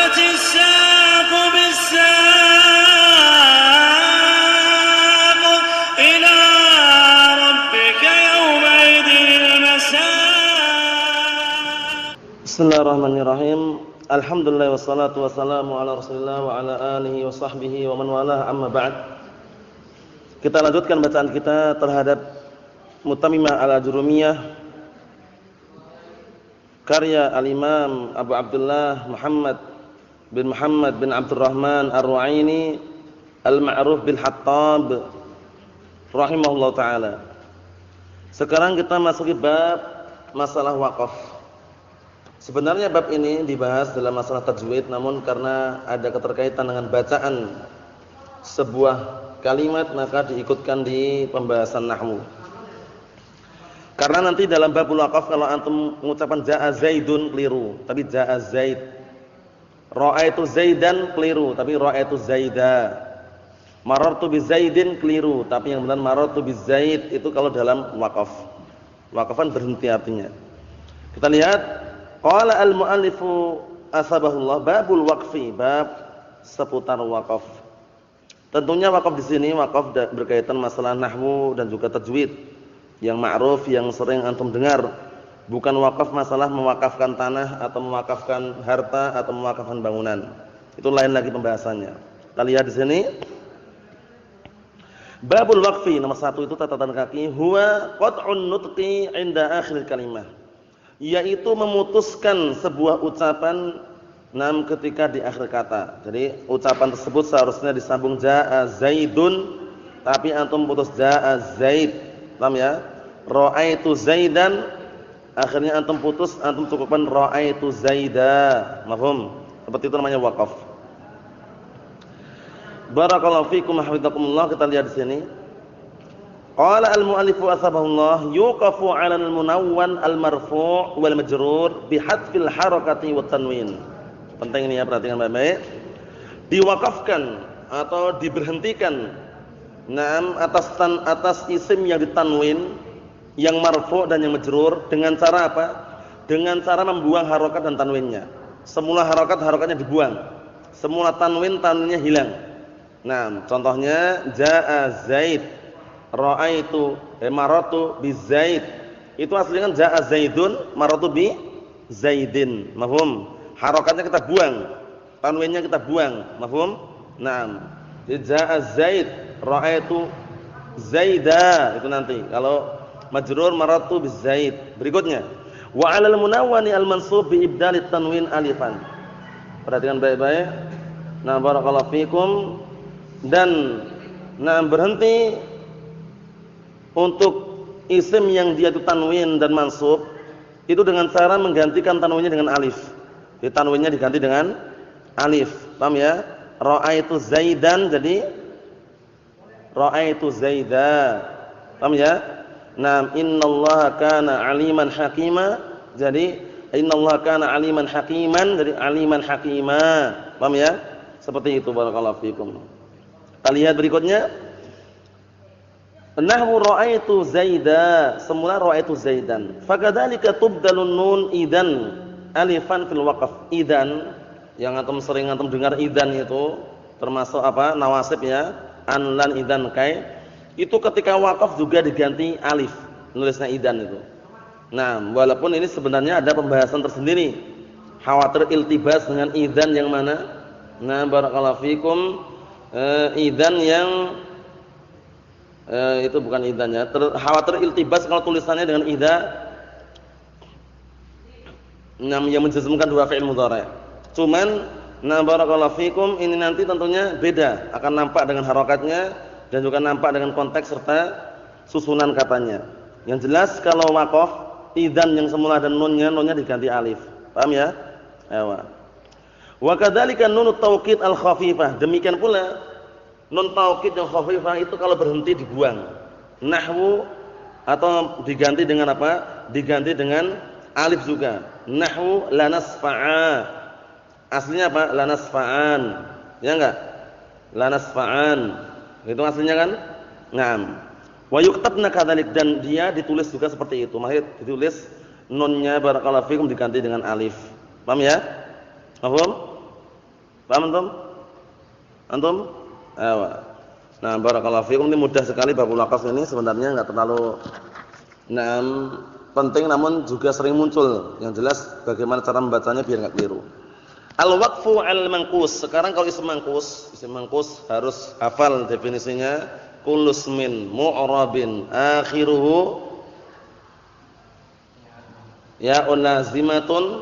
والتفت الساق بالساق إلى ربك يومئذ المساق. Bismillahirrahmanirrahim. Alhamdulillah wassalatu wassalamu ala Rasulillah wa ala alihi wa sahbihi wa man walah, amma ba'd. Kita lanjutkan bacaan kita terhadap Mutammimah al-Ajurumiyah karya al-Imam Abu Abdullah Muhammad bin Abdurrahman Ar-Ru'aini al-Ma'ruf bil Hattab rahimahullah taala. Sekarang kita masuki bab masalah wakaf. Sebenarnya bab ini dibahas dalam masalah tajwid, namun karena ada keterkaitan dengan bacaan sebuah kalimat maka diikutkan di pembahasan nahwu. Karena nanti dalam babul waqaf kalau antum mengucapkan jaa Zaidun keliru, tapi jaa Zaid. Ra'aitu Zaidan keliru, tapi ra'aitu Zaida. Marartu bi Zaidin keliru, tapi yang benar marartu bi Zaid itu kalau dalam waqaf. Waqafan berhenti artinya. Kita lihat qala al-muallifu asbahullah babul waqfi, bab seputar waqaf. Tentunya waqaf di sini waqaf berkaitan masalah nahwu dan juga tajwid yang ma'ruf, yang sering antum dengar, bukan wakaf masalah mewakafkan tanah atau mewakafkan harta atau mewakafkan bangunan. Itu lain lagi pembahasannya. Kita lihat di sini. Babul waqfi nomor 1 itu catatan kaki, huwa qat'un nutqi 'inda akhir kalimah. Yaitu memutuskan sebuah ucapan ketika di akhir kata. Jadi ucapan tersebut seharusnya disambung jaa Zaidun, tapi antum putus jaa Zaid. Paham ya? Ra'aitu Zaidan, akhirnya antum putus, antum cukupkan ra'aitu Zaida. Mafhum? Seperti itu namanya waqaf. Barakallahu fikum wa hafizakumullah. Kita lihat di sini. Qala al-mu'allifu asbahullah yuqafu 'ala al-munawwan al-marfu' wal majrur bi hadfil harakati wat tanwin. Penting ini ya, perhatikan baik-baik. Diwakafkan atau diberhentikan atas isim yang ditanwin, yang marfu' dan yang majrur dengan cara apa? Dengan cara membuang harokat dan tanwinnya. Semula harokatnya dibuang. Semula tanwinnya hilang. Nah, contohnya jaa Zaid, ra'aitu maratu bi Zaid. Itu aslinya kan jaa Zaidun, maratu bi Zaidin. Mafhum? Harokatnya kita buang, tanwinnya kita buang. Mafhum? Naam. Jaa Zaid, ra'aitu Zaida, itu nanti kalau majrur maratu bi Zaid. Berikutnya wa 'alal munawwani al-mansub bi ibdalit tanwin alifan. Perhatikan baik-baik. Nah, barakallahu fikum. Dan berhenti untuk isim yang dia itu tanwin dan mansub itu dengan cara menggantikan tanwinnya dengan alif. Di tanwinnya diganti dengan alif. Paham ya? Ra'aitu Zaidan jadi ra'aitu Zaida. Paham ya? Naam, innallaha kana 'aliman hakima. Jadi innallaha kana 'aliman hakiman, jadi 'aliman hakima. Paham ya? Seperti itu, barakallahu fikum. Kita lihat berikutnya. Nahwu ra'aitu Zaida, semula ra'aitu Zaidan. Fakadzalika tubdalun nun idan alifan fil waqf. Idan yang antum sering dengar idan itu termasuk apa? Nawasib ya. An lan idan kai. Itu ketika wakaf juga diganti alif. Nulisnya idan itu. Nah, walaupun ini sebenarnya ada pembahasan tersendiri. Khawatir iltibas dengan idan yang mana? Nah, barakallahu fikum. Idan yang itu bukan idannya. Khawatir iltibas kalau tulisannya dengan ida. Yang menjazmkan dua fi'il mudhari'. Cuman barakallahu fikum ini nanti tentunya beda, akan nampak dengan harokatnya dan juga nampak dengan konteks serta susunan katanya. Yang jelas kalau waqaf idzan yang semula dan nunnya diganti alif. Paham ya? Ewa. Wa kadzalika nunut taukid al-khafifah. Demikian pula nun taukid yang khafifah itu kalau berhenti dibuang. Nahwu atau diganti dengan apa? Diganti dengan alif juga. Nahwu lanasfa'a. Aslinya apa? Lanasfa'an. Ya enggak? Lanasfa'an. Itu aslinya kan? Naam. Wa yuktabna kadzalik, dan dia ditulis juga seperti itu. Maksudnya ditulis nunnya barakallahu fikum diganti dengan alif. Paham ya? Paham? Paham antum? Antum? Ayo. Nah, barakallahu fikum, ini mudah sekali babul waqaf ini, sebenarnya enggak terlalu penting, namun juga sering muncul. Yang jelas bagaimana cara membacanya biar enggak keliru. Al-waqfu 'alal manqus. Sekarang kalau isim manqus harus hafal definisinya. Kullu ismin mu'rabin akhiruhu ya'un lazimatun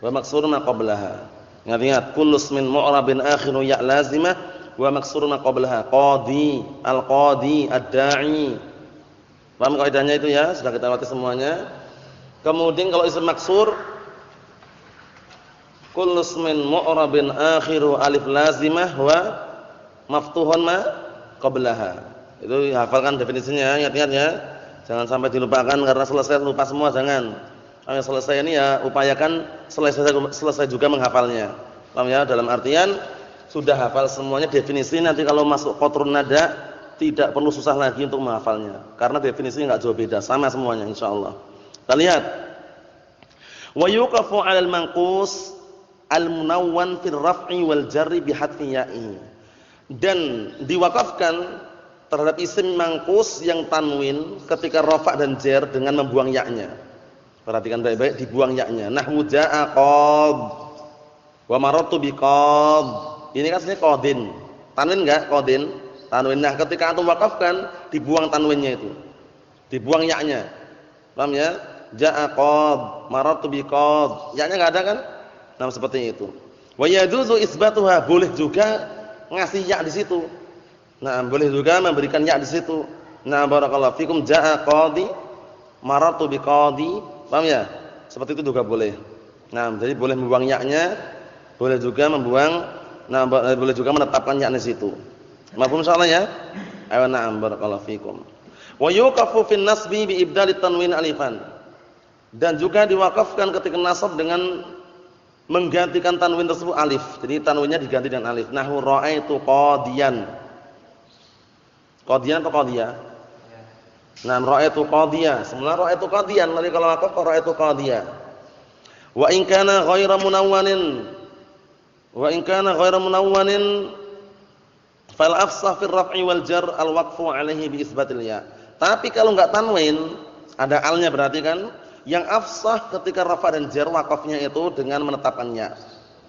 wa maksurun ma qablaha. Ingat-ingat, kullu ismin mu'rabin akhiruhu ya' lazimah wa maksurun ma qablaha. Qadi, al-qadi, ad-da'i. Paham kaidahnya itu ya? Sudah kita lewati semuanya. Kemudian kalau isim maksur, kullu ismin mu'rabin akhiru alif lazimah wa maftuhun ma qablaha. Itu hafalkan definisinya, ingat-ingat ya. Jangan sampai dilupakan karena selesai lupa semua, jangan. Yang selesai ini ya upayakan selesai juga menghafalnya. Paham ya? Dalam artian sudah hafal semuanya definisi, nanti kalau masuk qatrun nada tidak perlu susah lagi untuk menghafalnya. Karena definisinya enggak jauh beda, sama semuanya insyaallah. Kita lihat. Wa yuqafu 'alal manqus al-munawwan fil raf'i wal jarri bi hadfi ya'i. Dan diwakafkan terhadap isim mangkus yang tanwin ketika rafa' dan jar dengan membuang ya-nya. Perhatikan baik-baik, dibuang ya-nya. Nahwu jaa'a qad wa marartu bi qad. Ini kan sebenarnya qadin. Tanwin enggak? Qadin. Tanwin. Nah, ketika antum wakafkan dibuang tanwinnya itu. Dibuang ya-nya. Paham ya? Jaa'a qad, marartu bi qad. Ya-nya enggak ada kan? Nah, seperti itu. Wa yajuzu isbatuha, boleh juga ngasih ya di situ. Nah, boleh juga memberikan ya di situ. Nah, barakallahu fikum, jaa'a qadi, marartu bi qadi. Paham ya? Seperti itu juga boleh. Nah, jadi boleh membuang ya-nya, boleh juga membuang, boleh juga menetapkan ya di situ. Mafhum insyaallah ya? Ayo na'am, barakallahu fikum. Wa yuqafu fin nasbi bi ibdalit tanwin alifan. Dan juga diwakafkan ketika nasab dengan menggantikan tanwin tersebut alif. Jadi tanwinnya diganti dengan alif. Nahwu ra'aitu qadiyan. Qadiyan atau qadiyah? Nah, ra'aitu qadiyah. Semula ra'aitu qadiyan, nanti kalau wakaf ra'aitu qadiyah. Wa in kana ghairu munawwanin fal afsah fil raf'i wal jar al waqfu 'alaihi bi isbatil ya. Tapi kalau enggak tanwin, ada alnya berarti kan? Yang afsah ketika rafa dan jar wakafnya itu dengan menetapkannya.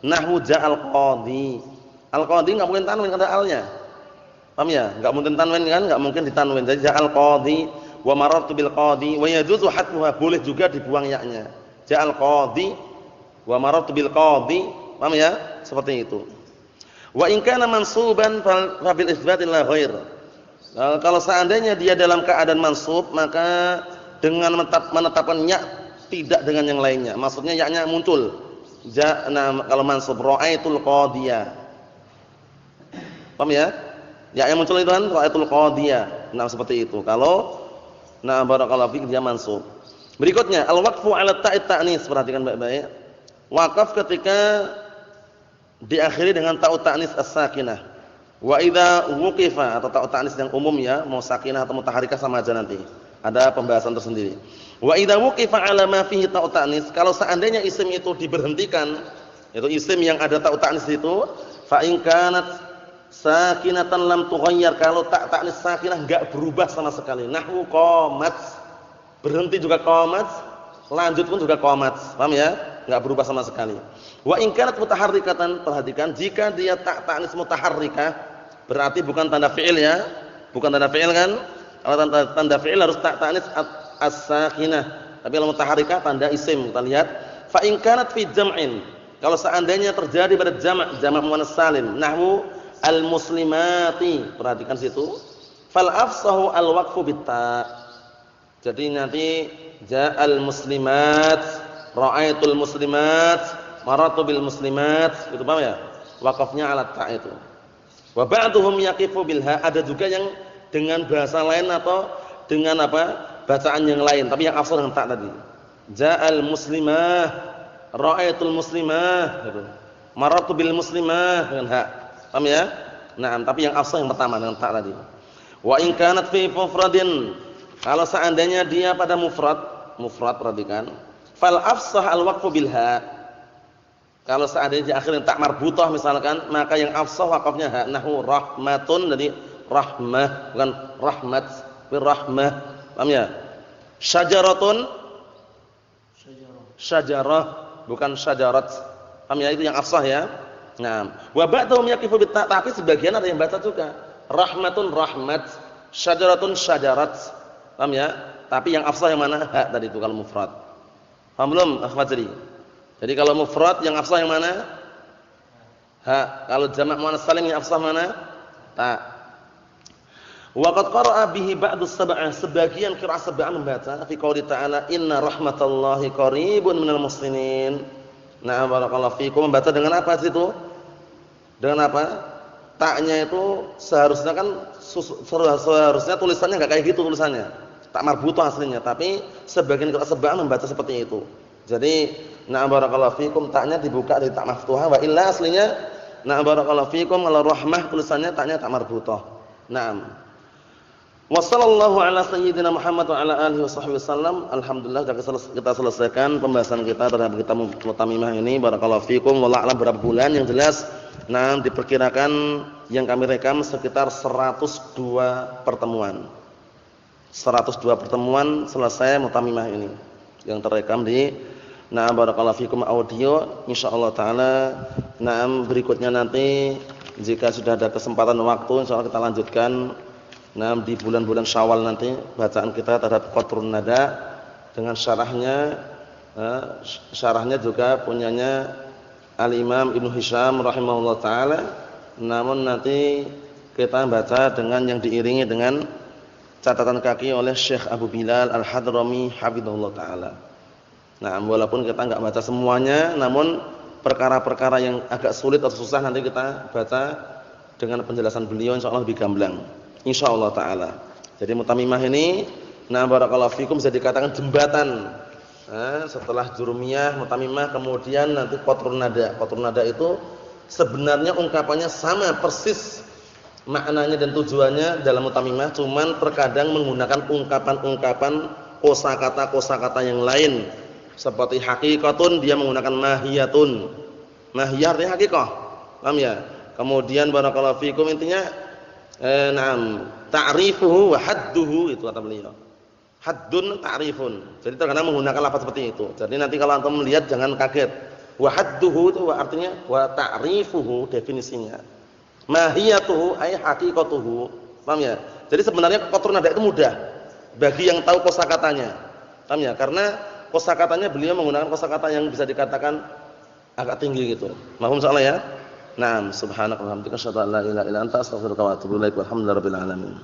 Nahwu ja'al qadi. Al-qadi enggak mungkin tanwin ada alnya. Paham ya? Enggak mungkin tanwin kan? Enggak mungkin ditanwin. Jadi ja'al qadi wa marartu bil qadi wa yajuzu hadfuha, boleh juga dibuang ya-nya. Ja'al qadi wa marartu bil qadi. Paham ya? Seperti itu. Wa in kana mansuban fa bil isbatil la ghair. Kalau seandainya dia dalam keadaan mansub, maka dengan menetapkan ya tidak dengan yang lainnya. Maksudnya ya-nya muncul. Kalau mansub ra'aitul qadiyah. Paham ya? Ya-nya muncul itu kan ra'aitul qadiyah. Nah, seperti itu. Kalau barakallahu fik dia mansub. Berikutnya al-waqfu 'ala ta'it ta'nis. Perhatikan baik-baik. Wakaf ketika diakhiri dengan ta'ut ta'nis as-sakinah. Wa idza wuqifa, atau ta'ut ta'nis yang umum ya, mau sakinah atau mutaharikah sama aja nanti. Ada pembahasan tersendiri. Wa idza wuqifa 'ala ma fihi ta'ut ta'nis, kalau seandainya isim itu diberhentikan, yaitu isim yang ada ta'ut ta'nis itu, fa in kanat sakinatan lam tughayyar, kalau ta'nis sakinah enggak berubah sama sekali. Nahwu qamat, berhenti juga qamat, lanjut pun juga qamat. Paham ya? Enggak berubah sama sekali. Wa in kanat mutaharrikatan, perhatikan, jika dia ta'nis mutaharrikah, berarti bukan tanda fi'il ya. Bukan tanda fi'il kan? Kalau tanda fi'il harus ta'nis as-sakinah. Tapi kalau mutaharrikah tanda isim. Kita lihat, fa in kanat fi jam'in, kalau seandainya terjadi pada jamak muannas salim, nahwu al-muslimati, perhatikan situ, fal afsahu al-waqfu bit-ta. Jadi nanti ja'al muslimat, ra'aitul muslimat, marartu bil muslimat, itu paham ya? Waqafnya ala ta itu. Wa ba'dhum yaqifu bil ha, ada juga yang dengan bahasa lain atau dengan bacaan yang lain, tapi yang afsal dengan ta tadi. Ja'al muslimah, ra'aitul muslimah gitu. Marartu bil muslimah dengan ha. Paham ya? Nah, tapi yang afsal yang pertama dengan ta tadi. Wa in kanat fi mufradin, kalau seandainya dia pada mufrad perhatikan, fal afsah al waqfu bil ha. Kalau seandainya di akhirnya tak marbutah misalkan, maka yang afsah waqafnya ha. Nahu rahmatun, jadi rahmah bukan rahmat, tapi rahmah. Paham ya? Syajaratun syajarah bukan syajarat. Paham ya? Itu yang afsah ya. Nah, wa ba'dhum yaqifu bit ta, tapi sebagian ada yang baca juga. Rahmatun rahmat, syajaratun syajarat. Paham ya? Tapi yang afsah yang mana? Ha tadi itu kalau mufrad. Paham belum, Ahmad Jadi? Jadi kalau mufrad yang afsah yang mana? Ha. Kalau jamak muannas salim yang afsah mana? Ta. Wa qad qara'a bihi ba'du sab'ah, sebagian qiraah sab'ah membaca fi qouli ta'ala inna rahmatallahi qaribun minal muslimin. Nah, barakallahu fikum, membaca dengan apa situ? Dengan apa? Taknya itu seharusnya kan seharusnya tulisannya enggak kayak gitu tulisannya. Tak marbutah aslinya, tapi sebagian qiraah sab'ah membaca seperti itu. Jadi, na'am barakallahu fikum, taknya dibuka dari tak maftuhah, wa illa aslinya na'am barakallahu fikum, kalau rahmah tulisannya taknya tak marbutah. Naam. Wa sallallahu ala sayyidina Muhammad wa ala alihi wasallam. Alhamdulillah kita selesaikan pembahasan kita terhadap kitab Mutamimah ini. Barakallahu fikum, wallahu a'lam berapa bulan yang jelas. Nah, diperkirakan yang kami rekam sekitar 102 pertemuan. 102 pertemuan selesai Mutamimah ini yang terekam di na'am barakallahu fikum audio, insyaallah taala. Na'am, berikutnya nanti jika sudah ada kesempatan waktu insyaallah kita lanjutkan na'am di bulan-bulan Syawal nanti bacaan kita terhadap Qatrun Nada dengan syarahnya. Syarahnya juga punyanya Al-Imam Ibnu Hisham rahimahullah taala. Namun nanti kita baca dengan yang diiringi dengan catatan kaki oleh Syekh Abu Bilal Al-Hadrami hafizahullah taala. Nah, walaupun kita enggak baca semuanya, namun perkara-perkara yang agak sulit atau susah nanti kita baca dengan penjelasan beliau insyaallah lebih gamblang. Insyaallah taala. Jadi Mutamimah ini, nah barakallahu fikum, bisa dikatakan jembatan. Nah, setelah Jurumiyah, Mutamimah, kemudian nanti Qatrun Nada. Qatrun Nada itu sebenarnya ungkapannya sama persis maknanya dan tujuannya dalam Mutamimah, cuman terkadang menggunakan ungkapan-ungkapan kosakata-kosakata yang lain. Seperti hakikatun dia menggunakan mahiyatun. Mahiyah artinya hakikah. Paham ya? Kemudian barakallahu fikum intinya na'am, ta'rifuhu wa hadduhu, itu kata beliau. Haddun ta'rifun. Jadi terkadang menggunakan lafaz seperti itu. Jadi nanti kalau antum melihat jangan kaget. Wa hadduhu itu artinya wa ta'rifuhu, definisinya. Mahiyatuhu ay haqiqatuhu. Paham ya? Jadi sebenarnya Qatrun Nada itu mudah bagi yang tahu kosakatanya. Paham ya? Karena kosakatanya beliau menggunakan kosakata yang bisa dikatakan agak tinggi gitu. Mahum insyaallah ya. Naam, subhanakallahumma wa bihamdika asyhadu an la ilaha illa anta astaghfiruka wa atubu ilaik. Walhamdulillahirabbil alamin.